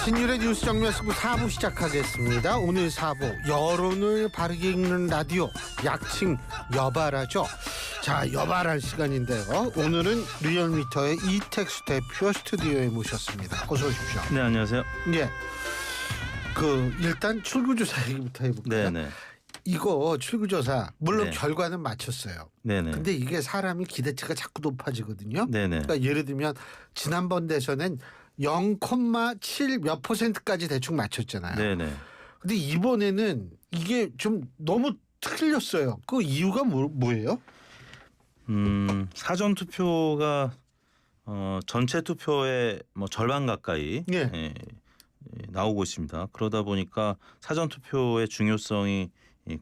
신율의 뉴스 정면승부 4부 시작하겠습니다. 오늘 4부 여론을 바르게 읽는 라디오 약칭 여바라죠. 자, 여바랄 시간인데요. 오늘은 리얼미터의 이택수 대표 스튜디오에 모셨습니다. 어서 오십시오. 네, 안녕하세요. 예. 일단 출구조사 얘기부터 해볼까요? 네네. 이거 출구조사 물론 네. 결과는 맞췄어요. 네네. 근데 이게 사람이 기대치가 자꾸 높아지거든요. 네네. 그러니까 예를 들면 지난번 대선엔 0,7 몇 %까지 대충 맞췄잖아요. 네네. 근데 이번에는 이게 좀 너무 틀렸어요. 그 이유가 뭐예요? 사전 투표가 전체 투표의 뭐 절반 가까이 예. 나오고 있습니다. 그러다 보니까 사전 투표의 중요성이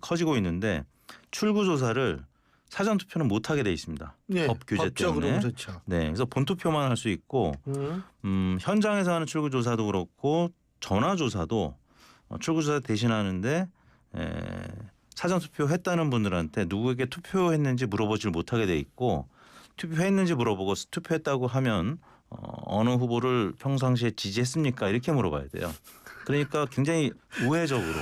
커지고 있는데 출구 조사를 사전 투표는 못 하게 돼 있습니다. 예. 법 규제 법적으로 때문에. 그렇죠. 네, 그래서 본 투표만 할 수 있고 현장에서 하는 출구 조사도 그렇고 전화 조사도 출구 조사 대신하는데 사전 투표했다는 분들한테 누구에게 투표했는지 물어보질 못하게 돼 있고 투표했는지 물어보고 투표했다고 하면 어느 후보를 평상시에 지지했습니까? 이렇게 물어봐야 돼요. 그러니까 굉장히 우회적으로.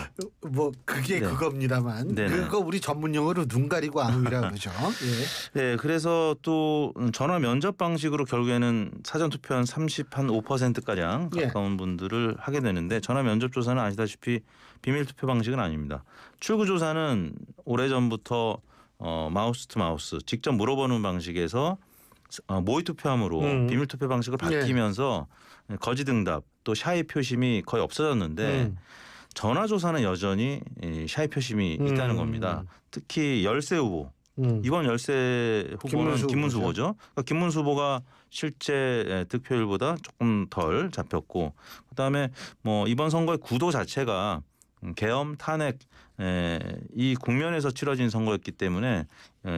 뭐 그게 네. 그겁니다만 네네. 그거 우리 전문 용어로 눈 가리고 아웅이라고 그러죠. 예. 네, 그래서 또 전화 면접 방식으로 결국에는 사전 투표 한 5%가량 예. 가까운 분들을 하게 되는데 전화 면접 조사는 아시다시피 비밀 투표 방식은 아닙니다. 출구 조사는 오래전부터 마우스 투 마우스 직접 물어보는 방식에서 모의 투표함으로 비밀 투표 방식을 바뀌면서 거짓 응답 또 샤이 표심이 거의 없어졌는데 전화 조사는 여전히 샤이 표심이 있다는 겁니다. 특히 열세 후보 이번 열세 후보는 김문수 후보죠. 그러니까 김문수 후보가 실제 득표율보다 조금 덜 잡혔고 그다음에 뭐 이번 선거의 구도 자체가 계엄 탄핵 이 국면에서 치러진 선거였기 때문에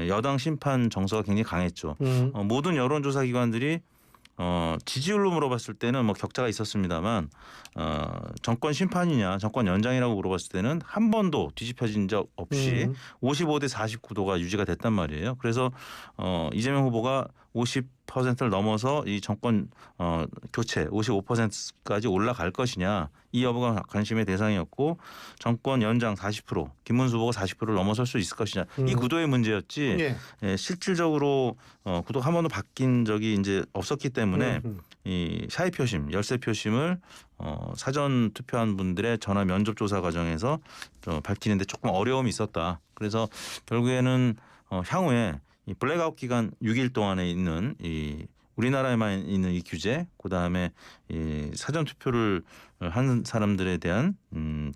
여당 심판 정서가 굉장히 강했죠. 모든 여론조사 기관들이 지지율로 물어봤을 때는 뭐 격차가 있었습니다만 정권 심판이냐 정권 연장이라고 물어봤을 때는 한 번도 뒤집혀진 적 없이 55대 49도가 유지가 됐단 말이에요. 그래서 이재명 후보가 50%를 넘어서 이 정권 교체 55%까지 올라갈 것이냐 이 여부가 관심의 대상이었고 정권 연장 40% 김문수 후보가 40%를 넘어설 수 있을 것이냐 이 구도의 문제였지 실질적으로 구도가 한 번도 바뀐 적이 이제 없었기 때문에 이 샤이 표심 열세 표심을 사전 투표한 분들의 전화 면접 조사 과정에서 좀 밝히는데 조금 어려움이 있었다. 그래서 결국에는 향후에 이 블랙아웃 기간 6일 동안에 있는 이 우리나라에만 있는 이 규제, 그다음에 이 사전 투표를 하는 사람들에 대한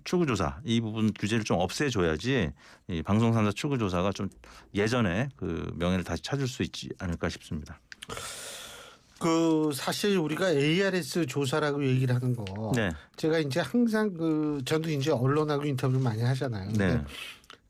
출구 조사 이 부분 규제를 좀 없애줘야지 이 방송 3사 출구 조사가 좀 예전에 그 명예를 다시 찾을 수 있지 않을까 싶습니다. 사실 우리가 ARS 조사라고 얘기를 하는 거, 네. 제가 이제 항상 저도 이제 언론하고 인터뷰를 많이 하잖아요. 네.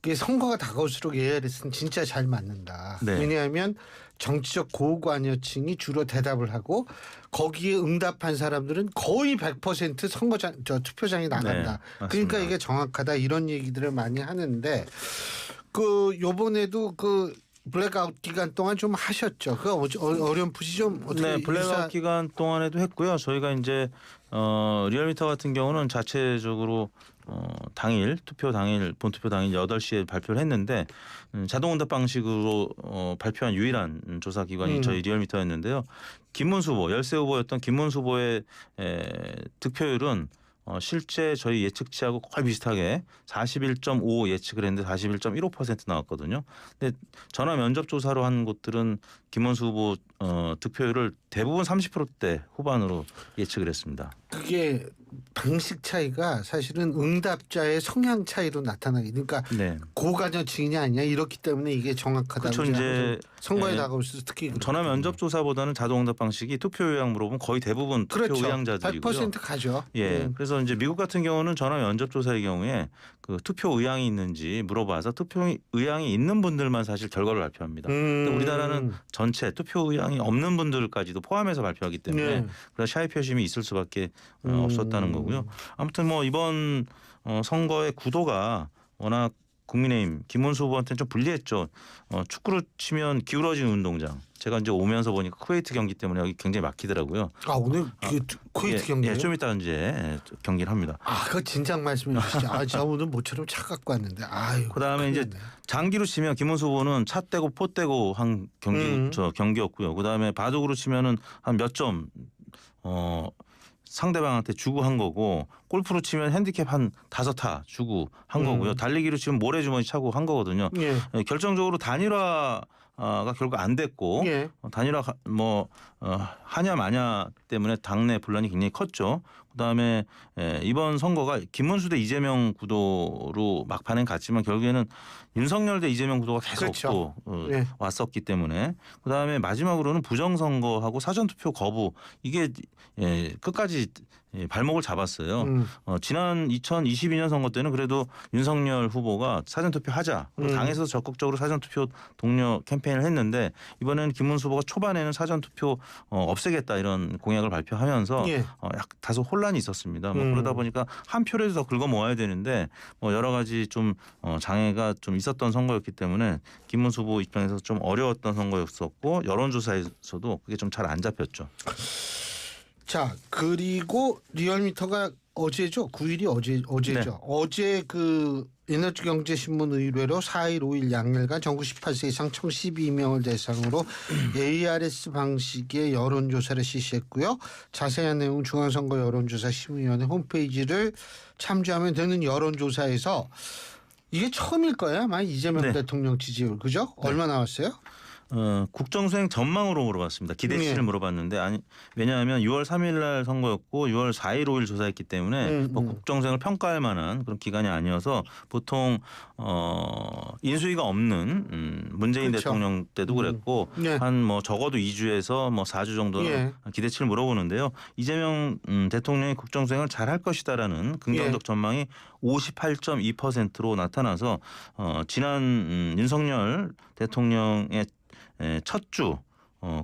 그게 선거가 다가올수록 ARS는 진짜 잘 맞는다. 네. 왜냐하면 정치적 고관여층이 주로 대답을 하고 거기에 응답한 사람들은 거의 100% 선거장 투표장에 나간다. 네, 그러니까 이게 정확하다 이런 얘기들을 많이 하는데 요번에도 블랙아웃 기간 동안 좀 하셨죠. 그 어렴풋이 좀 어떻게 네, 블랙아웃 기간 동안에도 했고요. 저희가 이제 리얼미터 같은 경우는 자체적으로 당일 투표 당일 본투표 당일 8시에 발표를 했는데 자동응답 방식으로 발표한 유일한 조사 기관이 저희 리얼미터였는데요. 김문수 후보 열세 후보였던 김문수 후보의 득표율은 실제 저희 예측치하고 거의 비슷하게 41.5 예측을 했는데 41.15% 나왔거든요. 근데 전화 면접 조사로 한 곳들은 김문수 후보 득표율을 대부분 30%대 후반으로 예측을 했습니다. 그게 방식 차이가 사실은 응답자의 성향 차이로 나타나게 그러니까 네. 고관여층이냐 아니냐 이렇기 때문에 이게 정확하다고 그렇죠. 이제 선거에 다가올수록 특히 전화 면접 조사보다는 자동응답 방식이 투표 의향 물어보면 거의 대부분 투표 그렇죠. 의향자들이고요. 100% 가죠. 예. 그래서 이제 미국 같은 경우는 전화 면접 조사의 경우에 그 투표 의향이 있는지 물어봐서 투표 의향이 있는 분들만 사실 결과를 발표합니다. 근데 우리나라는 전체 투표 의향이 없는 분들까지도 포함해서 발표하기 때문에 그래서 샤이 표심이 있을 수밖에 없었다는 거고요. 아무튼 뭐 이번 선거의 구도가 워낙 국민의힘 김문수 후보한테는 좀 불리했죠. 축구로 치면 기울어진 운동장. 제가 이제 오면서 보니까 쿠웨이트 경기 때문에 여기 굉장히 막히더라고요. 아 오늘 그 쿠웨이트 경기요? 예, 좀 이따 이제 경기를 합니다. 아, 그 진작 말씀해 주시죠. 아, 저 오늘 모처럼 차 갖고 왔는데. 아유. 그다음에 이제 장기로 치면 김문수 후보는 차 떼고 포 떼고 한 경기였고요. 그다음에 바둑으로 치면은 한 몇 점 상대방한테 주고 한 거고, 골프로 치면 핸디캡 한 5타 주고 한 거고요. 달리기로 치면 모래주머니 차고 한 거거든요. 예. 결정적으로 단일화가 결국 안 됐고, 예. 단일화 하냐 마냐 때문에 당내 분란이 굉장히 컸죠. 그다음에 이번 선거가 김문수 대 이재명 구도로 막판엔 갔지만 결국에는 윤석열 대 이재명 구도가 계속 그렇죠. 또 예. 왔었기 때문에, 그다음에 마지막으로는 부정선거하고 사전투표 거부, 이게 끝까지 발목을 잡았어요. 지난 2022년 선거 때는 그래도 윤석열 후보가 사전투표 하자, 당에서 적극적으로 사전투표 독려 캠페인을 했는데, 이번에는 김문수 후보가 초반에는 사전투표 없애겠다 이런 공약을 발표하면서 예. 다소 혼란이 있었습니다. 그러다 보니까 한 표라도 더 긁어 모아야 되는데 여러 가지 좀 장애가 좀 있었던 선거였기 때문에 김문수 후보 입장에서 좀 어려웠던 선거였었고, 여론조사에서도 그게 좀 잘 안 잡혔죠. 자, 그리고 리얼미터가 어제죠. 9일이 어제죠. 네. 어제 그 에너지경제신문 의뢰로 4일 5일 양일간 전국 18세 이상 총 12명을 대상으로 ARS 방식의 여론조사를 실시했고요. 자세한 내용 중앙선거 여론조사 심의위원회 홈페이지를 참조하면 되는 여론조사에서 이게 처음일 거예요. 아마 이재명 네. 대통령 지지율. 그죠? 얼마 나왔어요? 국정수행 전망으로 물어봤습니다. 기대치를 물어봤는데, 왜냐하면 6월 3일 날 선거였고 6월 4일 5일 조사했기 때문에 국정수행을 평가할 만한 그런 기간이 아니어서, 보통 인수위가 없는 문재인 그렇죠. 대통령 때도 그랬고 예. 한 적어도 2주에서 4주 정도 예. 기대치를 물어보는데요. 이재명 대통령이 국정수행을 잘할 것이다라는 긍정적 전망이 58.2%로 나타나서 지난 윤석열 대통령의 첫 주,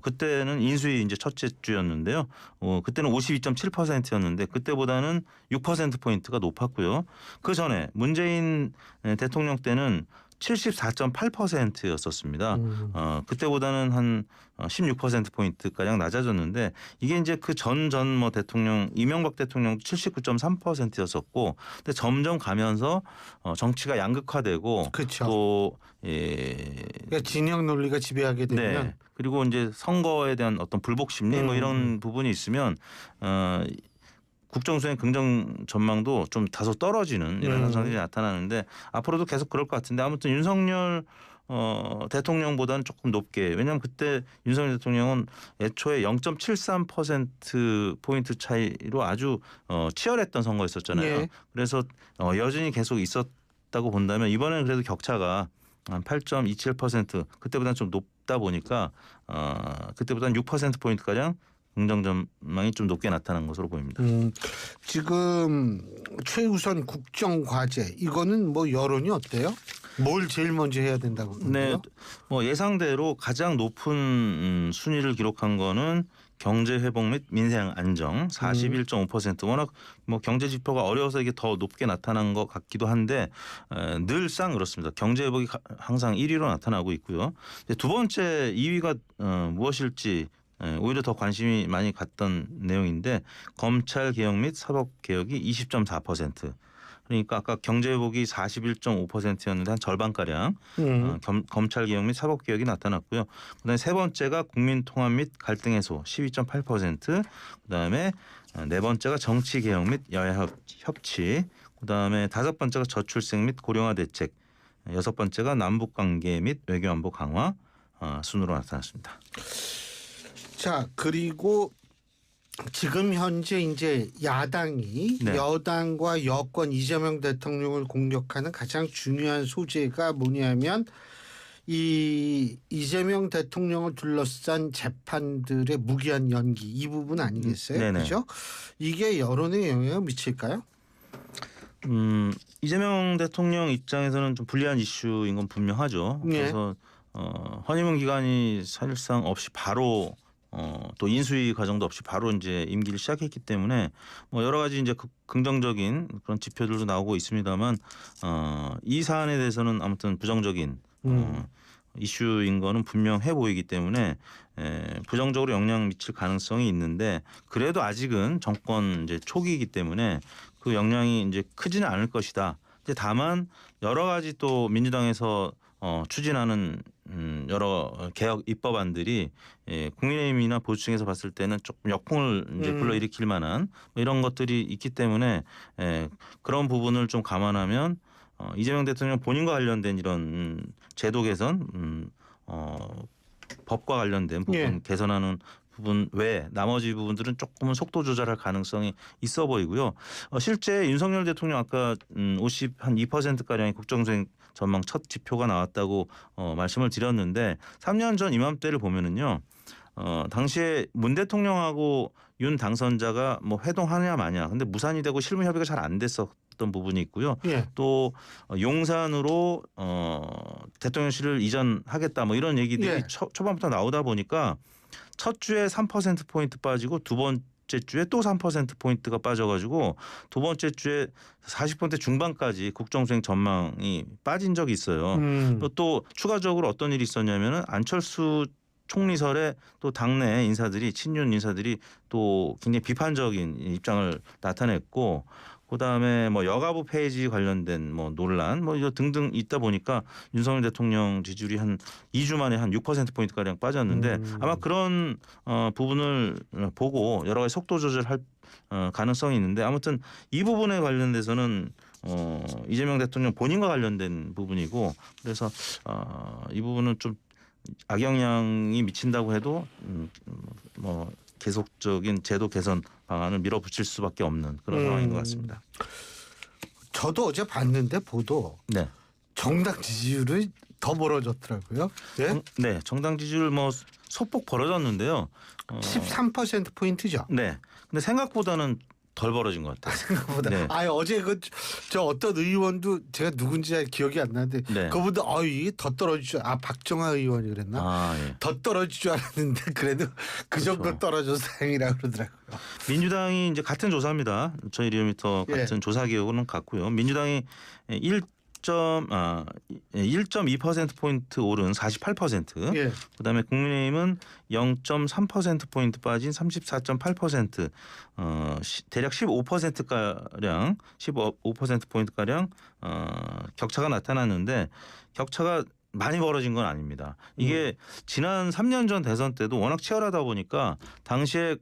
그때는 인수위 이제 첫째 주였는데요. 그때는 52.7%였는데 그때보다는 6%포인트가 높았고요. 그 전에 문재인 대통령 때는 74.8%였었습니다. 그때보다는 한 16%포인트가량 낮아졌는데, 이게 이제 그 전 대통령 이명박 대통령 79.3%였었고, 근데 점점 가면서 정치가 양극화되고, 그렇죠. 또 그러니까 진영 논리가 지배하게 되면 네. 그리고 이제 선거에 대한 어떤 불복 심리 이런 부분이 있으면 국정수행 긍정 전망도 좀 다소 떨어지는 이런 현상들이 나타나는데, 앞으로도 계속 그럴 것 같은데, 아무튼 윤석열 대통령보다는 조금 높게, 왜냐하면 그때 윤석열 대통령은 애초에 0.73% 포인트 차이로 아주 치열했던 선거였었잖아요. 예. 그래서 여전히 계속 있었다고 본다면, 이번에는 그래도 격차가 한 8.27%, 그때보다는 좀 높다 보니까 그때보다는 6%포인트 가량 긍정 전망이 좀 높게 나타난 것으로 보입니다. 지금 최우선 국정 과제 이거는 뭐 여론이 어때요? 뭘 제일 먼저 해야 된다고 보세요? 네, 예상대로 가장 높은 순위를 기록한 거는 경제 회복 및 민생 안정 41.5%. 워낙 경제 지표가 어려워서 이게 더 높게 나타난 것 같기도 한데, 늘상 그렇습니다. 경제 회복이 항상 1위로 나타나고 있고요. 두 번째 2위가 무엇일지 오히려 더 관심이 많이 갔던 내용인데, 검찰 개혁 및 사법 개혁이 20.4%. 그러니까 아까 경제 회복이 41.5%였는데 한 절반가량 검찰 개혁 및 사법 개혁이 나타났고요. 그다음에 세 번째가 국민 통합 및 갈등 해소 12.8%. 그다음에 네 번째가 정치 개혁 및 여야 협치. 그다음에 다섯 번째가 저출생 및 고령화 대책. 여섯 번째가 남북 관계 및 외교 안보 강화 순으로 나타났습니다. 자, 그리고 지금 현재 이제 야당이 네. 여당과 여권 이재명 대통령을 공격하는 가장 중요한 소재가 뭐냐면 이 이재명 대통령을 둘러싼 재판들의 무기한 연기, 이 부분 아니겠어요? 네네. 그렇죠? 이게 여론에 영향을 미칠까요? 이재명 대통령 입장에서는 좀 불리한 이슈인 건 분명하죠. 네. 그래서 허니문 기간이 사실상 없이 바로 또 인수위 과정도 없이 바로 이제 임기를 시작했기 때문에 여러 가지 이제 긍정적인 그런 지표들도 나오고 있습니다만, 이 사안에 대해서는 아무튼 부정적인 이슈인 거는 분명해 보이기 때문에 부정적으로 영향 미칠 가능성이 있는데 그래도 아직은 정권 이제 초기이기 때문에 그 영향이 이제 크지는 않을 것이다. 이제 다만 여러 가지 또 민주당에서 추진하는 여러 개혁 입법안들이 국민의힘이나 보수층에서 봤을 때는 조금 역풍을 이제 불러일으킬 만한 뭐 이런 것들이 있기 때문에 그런 부분을 좀 감안하면 이재명 대통령 본인과 관련된 이런 제도 개선, 법과 관련된 부분 예. 개선하는 부분 외에 나머지 부분들은 조금은 속도 조절할 가능성이 있어 보이고요. 실제 윤석열 대통령 아까 50한 2% 가량의 국정수행 전망 첫 지표가 나왔다고 말씀을 드렸는데 3년 전 이맘때를 보면은요. 당시에 문 대통령하고 윤 당선자가 뭐 회동하냐 마냐 근데 무산이 되고 실무 협의가 잘 안 됐었던 부분이 있고요. 예. 또 용산으로 대통령실을 이전하겠다 뭐 이런 얘기들이 예. 초반부터 나오다 보니까 첫 주에 3%포인트 빠지고 두 번째 주에 또 3%포인트가 빠져가지고 두 번째 주에 40% 중반까지 국정수행 전망이 빠진 적이 있어요. 또 추가적으로 어떤 일이 있었냐면은 안철수 총리설에 또 당내 인사들이 친윤 인사들이 또 굉장히 비판적인 입장을 나타냈고 그다음에 뭐 여가부 폐지 관련된 뭐 논란 뭐 이거 등등 있다 보니까 윤석열 대통령 지지율이 한 2주 만에 한 6%포인트 가량 빠졌는데 아마 그런 부분을 보고 여러 가지 속도 조절할 가능성이 있는데 아무튼 이 부분에 관련돼서는 이재명 대통령 본인과 관련된 부분이고 그래서 이 부분은 좀 악영향이 미친다고 해도 뭐 계속적인 제도 개선 방안을 밀어붙일 수밖에 없는 그런 상황인 것 같습니다. 저도 어제 봤는데 보도 네, 정당 지지율이 더 멀어졌더라고요. 예? 네, 정당 지지율 뭐 소폭 벌어졌는데요. 13% 포인트죠. 네, 근데 생각보다는 덜 벌어진 것 같아요. 생각보다. 네. 어제 저 어떤 의원도 제가 누군지 잘 기억이 안 나는데 네. 그분도 이게 더 떨어질 줄 박정하 의원이 그랬나? 예. 더 떨어질 줄 알았는데 그래도 그 정도 그렇죠. 떨어져서 다행이라 그러더라고요. 민주당이 이제 같은 조사입니다. 저희 리얼미터 같은 조사 기록은 같고요. 민주당이 1.2%포인트 오른 48%. 예. 그다음에 국민의힘은 0.3%포인트 빠진 34.8%. 대략 15%가량 15%포인트가량 격차가 나타났는데 격차가 많이 벌어진 건 아닙니다. 이게 지난 3년 전 대선 때도 워낙 치열하다 보니까 당시에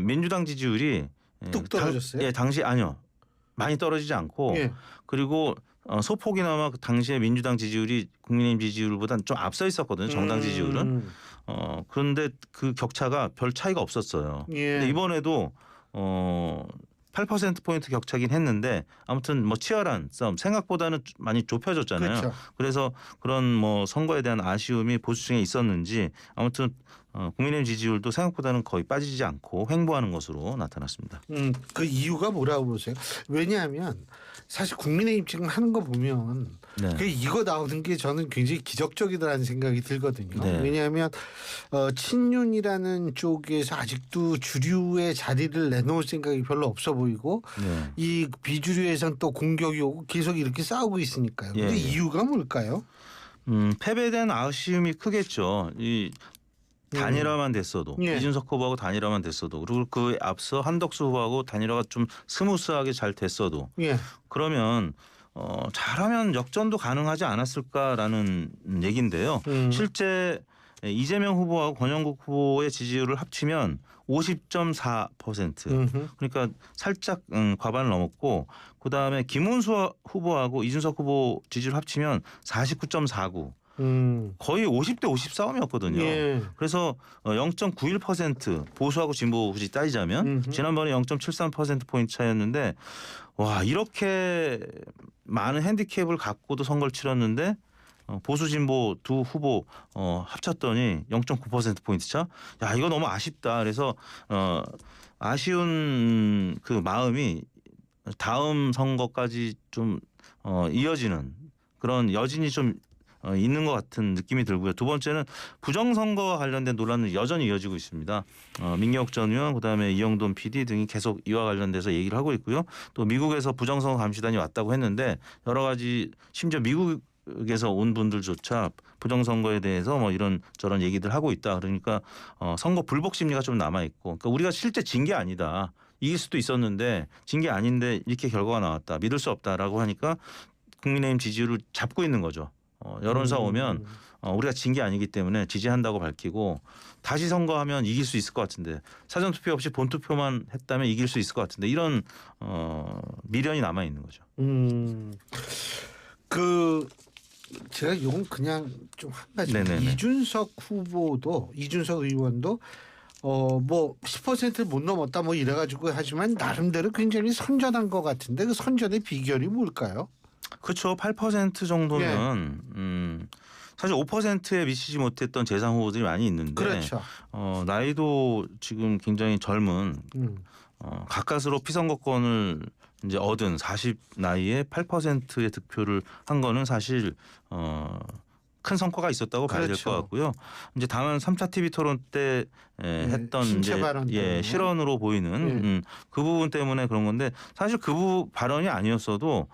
민주당 지지율이 뚝 떨어졌어요? 당시 아니요. 많이 떨어지지 않고 예. 그리고 소폭이나마 그 당시에 민주당 지지율이 국민의힘 지지율보다는 좀 앞서 있었거든요. 정당 지지율은. 그런데 그 격차가 별 차이가 없었어요. 예. 근데 이번에도 8%포인트 격차긴 했는데 아무튼 뭐 치열한 싸움 생각보다는 많이 좁혀졌잖아요. 그렇죠. 그래서 그런 뭐 선거에 대한 아쉬움이 보수층에 있었는지 아무튼 국민의힘 지지율도 생각보다는 거의 빠지지 않고 횡보하는 것으로 나타났습니다. 그 이유가 뭐라고 보세요? 왜냐하면 사실 국민의힘 지금 하는 거 보면 네. 이거 나오는 게 저는 굉장히 기적적이다라는 생각이 들거든요. 네. 왜냐하면 친윤이라는 쪽에서 아직도 주류의 자리를 내놓을 생각이 별로 없어 보이고 네. 이 비주류에선 또 공격이 오고 계속 이렇게 싸우고 있으니까요. 근데 예. 이유가 뭘까요? 패배에 대한 아쉬움이 크겠죠. 이 단일화만 됐어도 예. 이준석 후보하고 단일화만 됐어도 그리고 그 앞서 한덕수 후보하고 단일화가 좀 스무스하게 잘 됐어도 예. 그러면 잘하면 역전도 가능하지 않았을까라는 얘기인데요. 실제 이재명 후보하고 권영국 후보의 지지율을 합치면 50.4%. 그러니까 살짝 과반을 넘었고 그다음에 김문수 후보하고 이준석 후보 지지율 합치면 49.49. 거의 50대 50 싸움이었거든요. 예. 그래서 0.91% 보수하고 진보 굳이 따지자면 지난번에 0.73%포인트 차이였는데 와 이렇게 많은 핸디캡을 갖고도 선거를 치렀는데 보수 진보 두 후보 합쳤더니 0.9%포인트 차. 야 이거 너무 아쉽다. 그래서 아쉬운 그 마음이 다음 선거까지 좀 이어지는 그런 여진이 좀 있는 것 같은 느낌이 들고요. 두 번째는 부정선거와 관련된 논란은 여전히 이어지고 있습니다. 민경욱 전 의원 그다음에 이영돈 PD 등이 계속 이와 관련돼서 얘기를 하고 있고요. 또 미국에서 부정선거 감시단이 왔다고 했는데 여러 가지 심지어 미국 쪽에서 온 분들조차 부정선거에 대해서 뭐 이런 저런 얘기들 하고 있다. 그러니까 선거 불복 심리가 좀 남아 있고, 그러니까 우리가 실제 진 게 아니다. 이길 수도 있었는데 진 게 아닌데 이렇게 결과가 나왔다. 믿을 수 없다라고 하니까 국민의힘 지지율을 잡고 있는 거죠. 여론사 오면 우리가 진 게 아니기 때문에 지지한다고 밝히고 다시 선거하면 이길 수 있을 것 같은데 사전투표 없이 본투표만 했다면 이길 수 있을 것 같은데 이런 미련이 남아 있는 거죠. 그 제가 이건 그냥 좀 한 가지 네네네. 이준석 의원도 뭐 10%를 못 넘었다 뭐 이래가지고 하지만 나름대로 굉장히 선전한 것 같은데 그 선전의 비결이 뭘까요? 그렇죠. 8% 정도면 사실 5%에 미치지 못했던 재상 후보들이 많이 있는데 그렇죠. 나이도 지금 굉장히 젊은 가까스로 피선거권을 이제 얻은 40 나이에 8%의 득표를 한 거는 사실 큰 성과가 있었다고 봐야 될 것 그렇죠. 같고요. 이제 다만 3차 TV 토론 때 했던 신체 이제 발언 때문에. 실언으로 보이는 그 부분 때문에 그런 건데 사실 그 발언이 아니었어도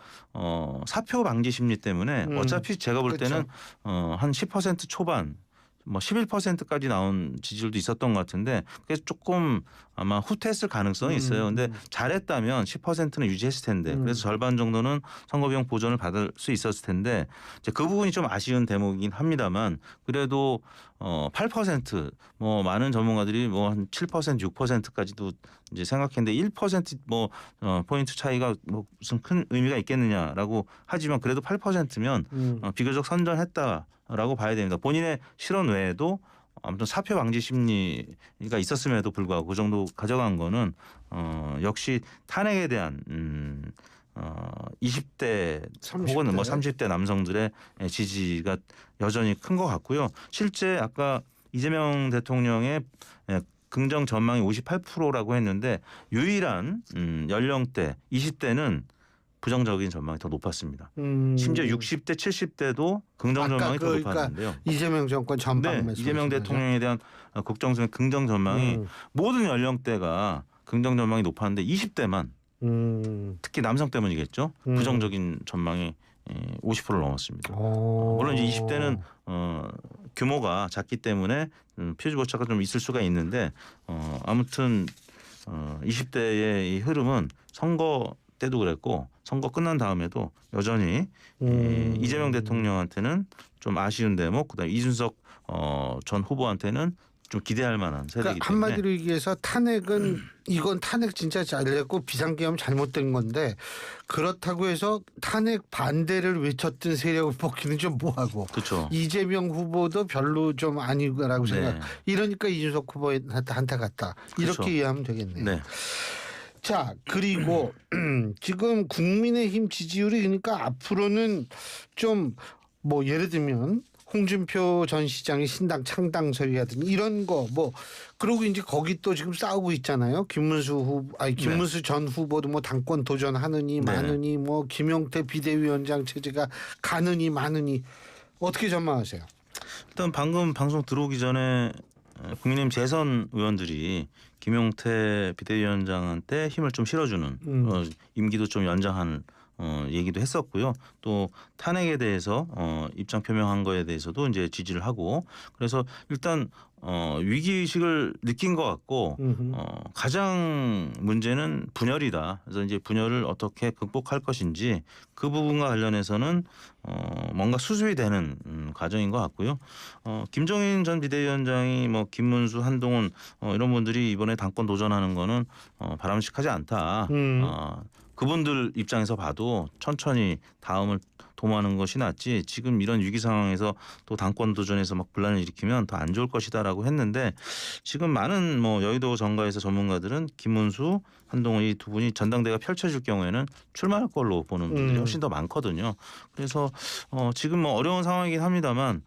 사표 방지 심리 때문에 어차피 제가 볼 때는 한 10% 초반 뭐 11%까지 나온 지지율도 있었던 것 같은데 그래서 조금 아마 후퇴했을 가능성이 있어요. 근데 잘했다면 10%는 유지했을 텐데 그래서 절반 정도는 선거비용 보전을 받을 수 있었을 텐데 이제 그 부분이 좀 아쉬운 대목이긴 합니다만 그래도 8%뭐 많은 전문가들이 뭐 한 7% 6%까지도 이제 생각했는데 1%뭐 포인트 차이가 뭐 무슨 큰 의미가 있겠느냐라고 하지만 그래도 8%면 비교적 선전했다라고 봐야 됩니다. 본인의 실언 외에도 아무튼 사표 방지 심리가 있었음에도 불구하고 그 정도 가져간 거는 역시 탄핵에 대한 20대 30대. 혹은 뭐 30대 남성들의 지지가 여전히 큰 것 같고요. 실제 아까 이재명 대통령의 긍정 전망이 58%라고 했는데 유일한 연령대 20대는 부정적인 전망이 더 높았습니다. 심지어 60대, 70대도 긍정 전망이 더 높았는데요. 이재명 정권 전방 네, 이재명 대통령에 대한 국정수의 긍정 전망이 모든 연령대가 긍정 전망이 높았는데 20대만 특히 남성 때문이겠죠. 부정적인 전망이 50%를 넘었습니다. 물론 이제 20대는 규모가 작기 때문에 표지 오차가 좀 있을 수가 있는데 아무튼 20대의 이 흐름은 선거 때도 그랬고 선거 끝난 다음에도 여전히 이재명 대통령한테는 좀 아쉬운 대목, 그다음에 이준석 전 후보한테는 좀 기대할 만한 세대이기 그러니까 때문에 한마디로 얘기해서 이건 탄핵 진짜 잘했고 비상계엄 잘못된 건데 그렇다고 해서 탄핵 반대를 외쳤던 세력을 뽑기는 좀 뭐하고 그렇죠. 이재명 후보도 별로 좀 아니라고 생각. 이러니까 이준석 후보한테 갔다. 이렇게 그렇죠. 이해하면 되겠네요. 네. 자, 그리고 지금 국민의힘 지지율이 그러니까 앞으로는 좀 뭐 예를 들면 홍준표 전 시장의 신당 창당 소리라든지 이런 거 뭐 그러고 이제 거기 또 지금 싸우고 있잖아요. 김문수 전 후보도 뭐 당권 도전하느니 마느니 뭐 김용태 비대위원장 체제가 가느니 마느니 어떻게 전망하세요? 일단 방금 방송 들어오기 전에 국민의힘 재선 의원들이 김용태 비대위원장한테 힘을 좀 실어주는 임기도 좀 연장한 얘기도 했었고요. 또 탄핵에 대해서 입장 표명한 거에 대해서도 이제 지지를 하고 그래서 일단 위기의식을 느낀 것 같고 가장 문제는 분열이다. 그래서 이제 분열을 어떻게 극복할 것인지 그 부분과 관련해서는 뭔가 수습이 되는 과정인 것 같고요. 김종인 전 비대위원장이 뭐 김문수, 한동훈 이런 분들이 이번에 당권 도전하는 거는 바람직하지 않다. 그분들 입장에서 봐도 천천히 다음을 도모하는 것이 낫지 지금 이런 위기 상황에서 또 당권 도전에서 막 분란을 일으키면 더 안 좋을 것이다라고 했는데 지금 많은 뭐 여의도 정가에서 전문가들은 김문수, 한동훈 이 두 분이 전당대회가 펼쳐질 경우에는 출마할 걸로 보는 분들이 훨씬 더 많거든요. 그래서 지금 뭐 어려운 상황이긴 합니다만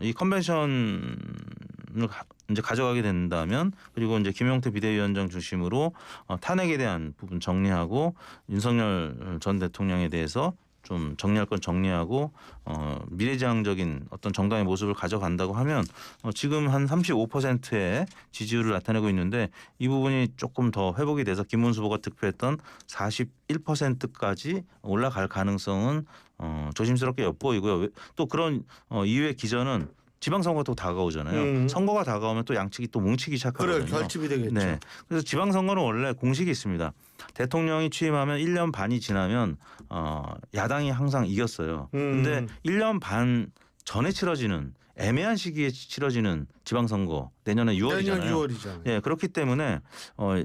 이 컨벤션을 이제 가져가게 된다면 그리고 이제 김용태 비대위원장 중심으로 탄핵에 대한 부분 정리하고 윤석열 전 대통령에 대해서 좀 정리할 건 정리하고 미래지향적인 어떤 정당의 모습을 가져간다고 하면 지금 한 35%의 지지율을 나타내고 있는데 이 부분이 조금 더 회복이 돼서 김문수 후보가 득표했던 41%까지 올라갈 가능성은 조심스럽게 엿보이고요. 또 그런 이후의 기전은 지방선거가 또 다가오잖아요. 선거가 다가오면 또 양측이 또 뭉치기 시작하거든요. 그래 결집이 되겠죠. 네. 그래서 지방선거는 원래 공식이 있습니다. 대통령이 취임하면 1년 반이 지나면 야당이 항상 이겼어요. 근데 1년 반 전에 치러지는 애매한 시기에 치러지는 지방선거 내년에 6월이잖아요. 내년 6월이잖아요. 예, 그렇기 때문에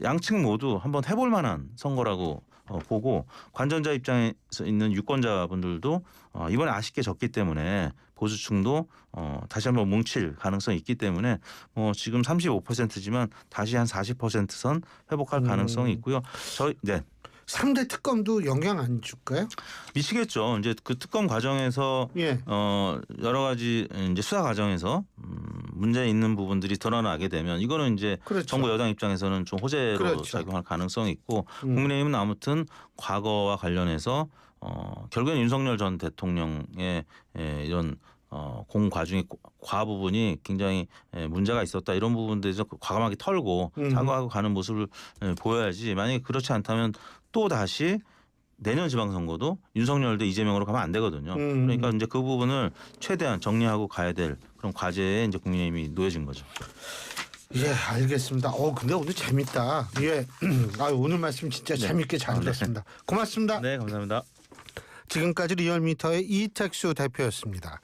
양측 모두 한번 해볼 만한 선거라고 보고 관전자 입장에서 있는 유권자분들도 이번에 아쉽게 졌기 때문에 보수층도 다시 한번 뭉칠 가능성이 있기 때문에 지금 35%지만 다시 한 40%선 회복할 가능성이 있고요. 네. 3대 특검도 영향 안 줄까요? 미치겠죠. 이제 그 특검 과정에서 예. 여러 가지 이제 수사 과정에서 문제 있는 부분들이 드러나게 되면 이거는 이제 그렇죠. 정부 여당 입장에서는 좀 호재로 그렇죠. 작용할 가능성이 있고 국민의힘은 아무튼 과거와 관련해서 결국엔 윤석열 전 대통령의 이런 공과중의 과부분이 굉장히 문제가 있었다 이런 부분들에서 과감하게 털고 사과하고 가는 모습을 보여야지 만약에 그렇지 않다면 또 다시 내년 지방선거도 윤석열 대 이재명으로 가면 안 되거든요. 그러니까 이제 그 부분을 최대한 정리하고 가야 될 그런 과제에 이제 국민의힘이 놓여진 거죠. 예, 알겠습니다. 근데 오늘 재밌다. 예, 오늘 말씀 진짜 재밌게 잘 들었습니다. 고맙습니다. 네, 감사합니다. 지금까지 리얼미터의 이택수 대표였습니다.